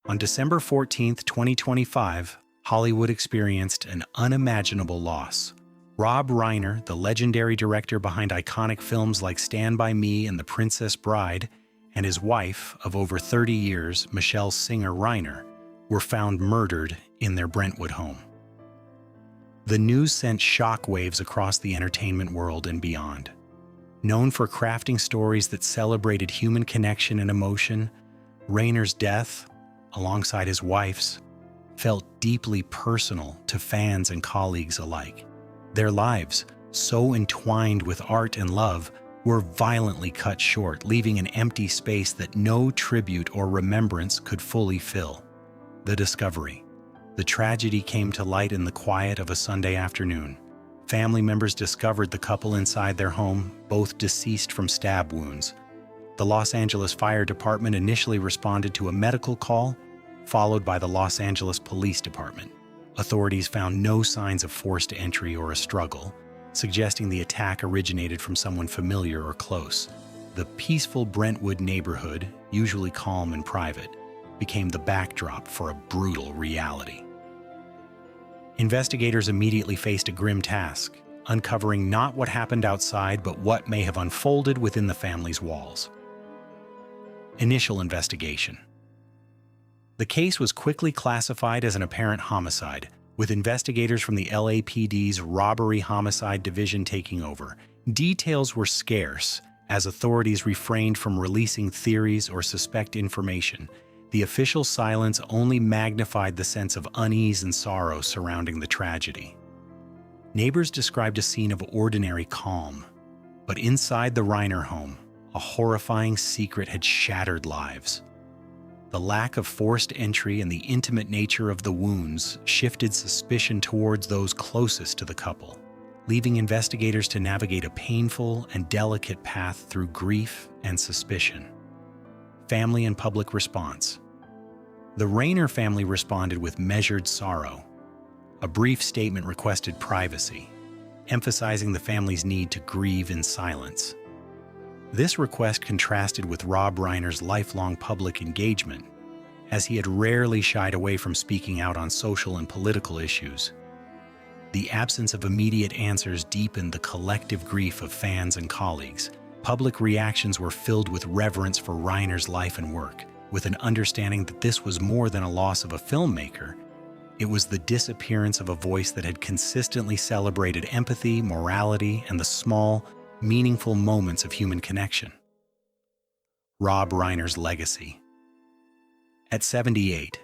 On December 14, 2025, Hollywood experienced an unimaginable loss. Rob Reiner, the legendary director behind iconic films like Stand By Me and The Princess Bride, and his wife of over 30 years, Michelle Singer Reiner, were found murdered in their Brentwood home. The news sent shockwaves across the entertainment world and beyond. Known for crafting stories that celebrated human connection and emotion, Reiner's death, alongside his wife's, felt deeply personal to fans and colleagues alike. Their lives, so entwined with art and love, were violently cut short, leaving an empty space that no tribute or remembrance could fully fill. The discovery. The tragedy came to light in the quiet of a Sunday afternoon. Family members discovered the couple inside their home, both deceased from stab wounds. The Los Angeles Fire Department initially responded to a medical call, followed by the Los Angeles Police Department. Authorities found no signs of forced entry or a struggle, suggesting the attack originated from someone familiar or close. The peaceful Brentwood neighborhood, usually calm and private, became the backdrop for a brutal reality. Investigators immediately faced a grim task, uncovering not what happened outside, but what may have unfolded within the family's walls. Initial investigation. The case was quickly classified as an apparent homicide, with investigators from the LAPD's Robbery Homicide Division taking over. Details were scarce, as authorities refrained from releasing theories or suspect information. The official silence only magnified the sense of unease and sorrow surrounding the tragedy. Neighbors described a scene of ordinary calm, but inside the Reiner home, a horrifying secret had shattered lives. The lack of forced entry and the intimate nature of the wounds shifted suspicion towards those closest to the couple, leaving investigators to navigate a painful and delicate path through grief and suspicion. Family and public response. The Reiner family responded with measured sorrow. A brief statement requested privacy, emphasizing the family's need to grieve in silence. This request contrasted with Rob Reiner's lifelong public engagement, as he had rarely shied away from speaking out on social and political issues. The absence of immediate answers deepened the collective grief of fans and colleagues. Public reactions were filled with reverence for Reiner's life and work, with an understanding that this was more than a loss of a filmmaker. It was the disappearance of a voice that had consistently celebrated empathy, morality, and the small, meaningful moments of human connection. Rob Reiner's legacy. At 78,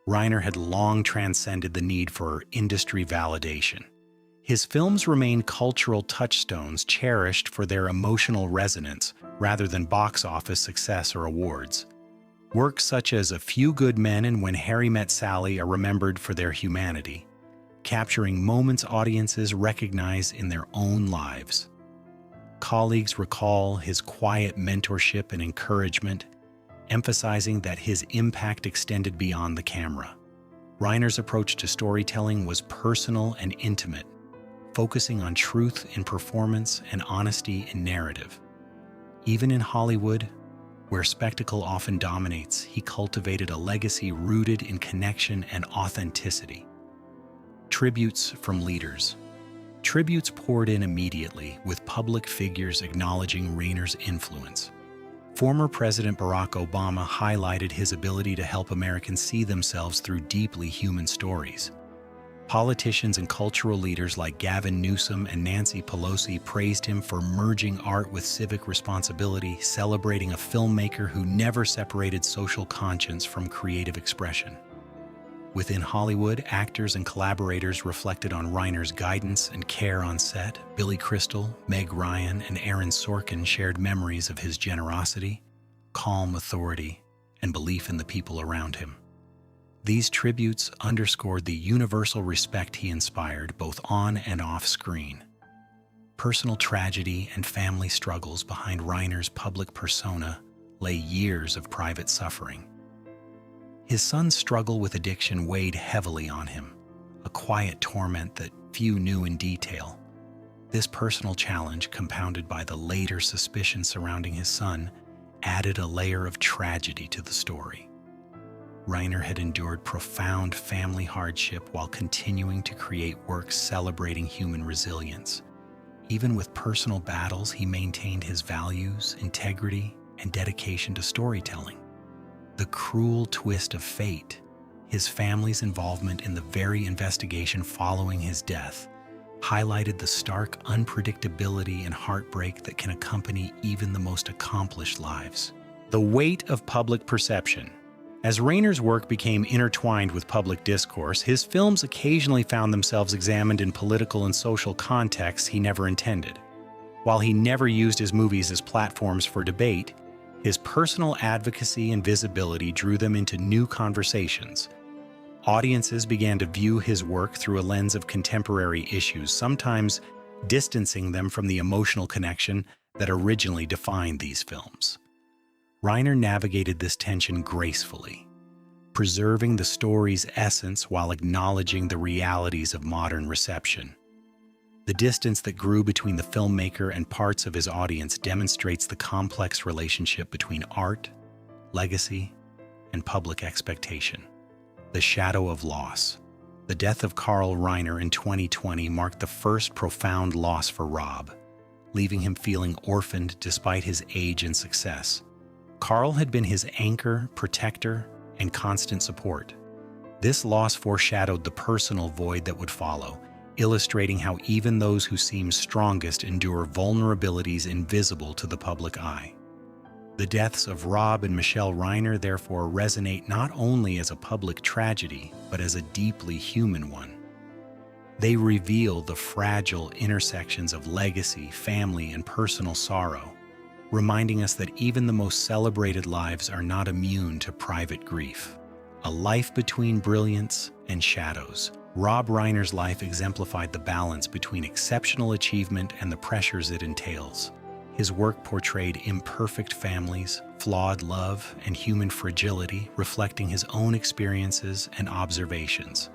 Reiner had long transcended the need for industry validation. His films remain cultural touchstones cherished for their emotional resonance rather than box office success or awards. Works such as A Few Good Men and When Harry Met Sally are remembered for their humanity, capturing moments audiences recognize in their own lives. Colleagues recall his quiet mentorship and encouragement, emphasizing that his impact extended beyond the camera. Reiner's approach to storytelling was personal and intimate, focusing on truth in performance and honesty in narrative. Even in Hollywood, where spectacle often dominates, he cultivated a legacy rooted in connection and authenticity. Tributes from leaders. Tributes poured in immediately, with public figures acknowledging Reiner's influence. Former President Barack Obama highlighted his ability to help Americans see themselves through deeply human stories. Politicians and cultural leaders like Gavin Newsom and Nancy Pelosi praised him for merging art with civic responsibility, celebrating a filmmaker who never separated social conscience from creative expression. Within Hollywood, actors and collaborators reflected on Reiner's guidance and care on set. Billy Crystal, Meg Ryan, and Aaron Sorkin shared memories of his generosity, calm authority, and belief in the people around him. These tributes underscored the universal respect he inspired both on and off screen. Personal tragedy and family struggles behind Reiner's public persona lay years of private suffering. His son's struggle with addiction weighed heavily on him, a quiet torment that few knew in detail. This personal challenge, compounded by the later suspicion surrounding his son, added a layer of tragedy to the story. Reiner had endured profound family hardship while continuing to create works celebrating human resilience. Even with personal battles, he maintained his values, integrity, and dedication to storytelling. The cruel twist of fate, his family's involvement in the very investigation following his death, highlighted the stark unpredictability and heartbreak that can accompany even the most accomplished lives. The weight of public perception. As Reiner's work became intertwined with public discourse, his films occasionally found themselves examined in political and social contexts he never intended. While he never used his movies as platforms for debate, his personal advocacy and visibility drew them into new conversations. Audiences began to view his work through a lens of contemporary issues, sometimes distancing them from the emotional connection that originally defined these films. Reiner navigated this tension gracefully, preserving the story's essence while acknowledging the realities of modern reception. The distance that grew between the filmmaker and parts of his audience demonstrates the complex relationship between art, legacy, and public expectation. The shadow of loss. The death of Carl Reiner in 2020 marked the first profound loss for Rob, leaving him feeling orphaned despite his age and success. Carl had been his anchor, protector, and constant support. This loss foreshadowed the personal void that would follow, illustrating how even those who seem strongest endure vulnerabilities invisible to the public eye. The deaths of Rob and Michelle Reiner therefore resonate not only as a public tragedy, but as a deeply human one. They reveal the fragile intersections of legacy, family, and personal sorrow, reminding us that even the most celebrated lives are not immune to private grief. A life between brilliance and shadows. Rob Reiner's life exemplified the balance between exceptional achievement and the pressures it entails. His work portrayed imperfect families, flawed love, and human fragility, reflecting his own experiences and observations.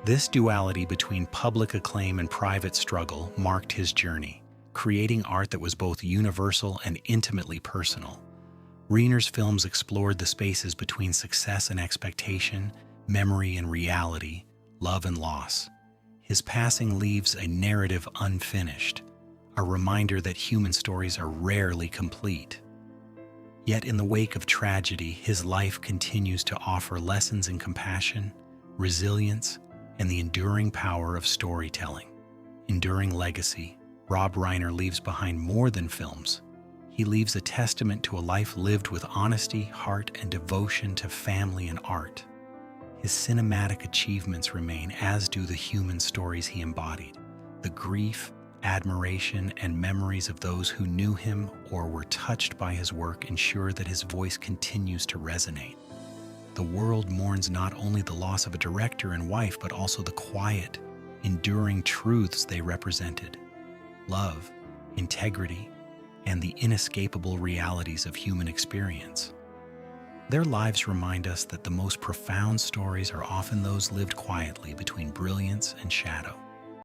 This duality between public acclaim and private struggle marked his journey, creating art that was both universal and intimately personal. Reiner's films explored the spaces between success and expectation, memory and reality, love and loss. His passing leaves a narrative unfinished, a reminder that human stories are rarely complete. Yet in the wake of tragedy, his life continues to offer lessons in compassion, resilience, and the enduring power of storytelling. Enduring legacy. Rob Reiner leaves behind more than films. He leaves a testament to a life lived with honesty, heart, and devotion to family and art. His cinematic achievements remain, as do the human stories he embodied. The grief, admiration, and memories of those who knew him or were touched by his work ensure that his voice continues to resonate. The world mourns not only the loss of a director and wife, but also the quiet, enduring truths they represented. Love, integrity, and the inescapable realities of human experience. Their lives remind us that the most profound stories are often those lived quietly between brilliance and shadow.